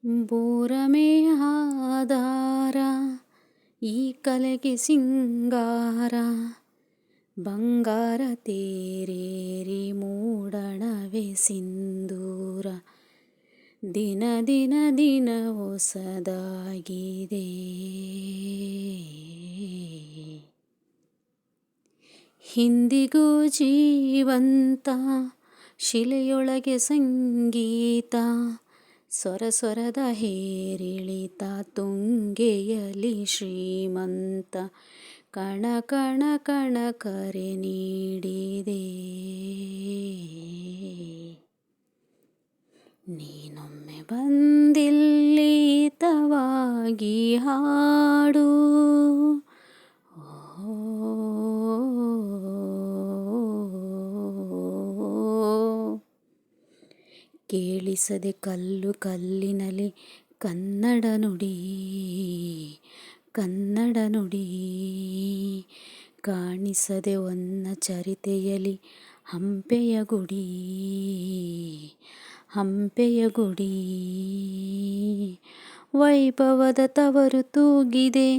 ಬೋರಮೇ ಆಧಾರ ಈ ಕಲೆಗೆ ಸಿಂಗಾರ, ಬಂಗಾರ ತೇರೇರಿ ಮೂಡಣವೆ ಸಿಂಧೂರ, ದಿನ ದಿನ ದಿನ ಹೊಸದಾಗಿದೆ. ಹಿಂದಿಗೂ ಜೀವಂತ ಶಿಲೆಯೊಳಗೆ ಸಂಗೀತ, ಸ್ವರ ಸ್ವರದ ಹೇರಿಳಿತ ತುಂಗೆಯಲಿ ಶ್ರೀಮಂತ, ಕಣ ಕಣ ಕಣ ಕರೆ ನೀಡಿದೆ. ನೀನೊಮ್ಮೆ ಬಂದಿಲ್ಲಿ ಹಿತವಾಗಿ ಹಾಡು, ಕೇಳಿಸದೆ ಕಲ್ಲು ಕಲ್ಲಿನಲಿ ಕನ್ನಡ ನುಡಿ, ಕನ್ನಡ ನುಡಿ ಕಾಣಿಸದೆ ಹೊನ್ನ ಚರಿತೆಯಲಿ ಹಂಪೆಯ ಗುಡಿ, ಹಂಪೆಯ ಗುಡಿ ವೈಭವದ ತವರು ತೂಗಿದೆ.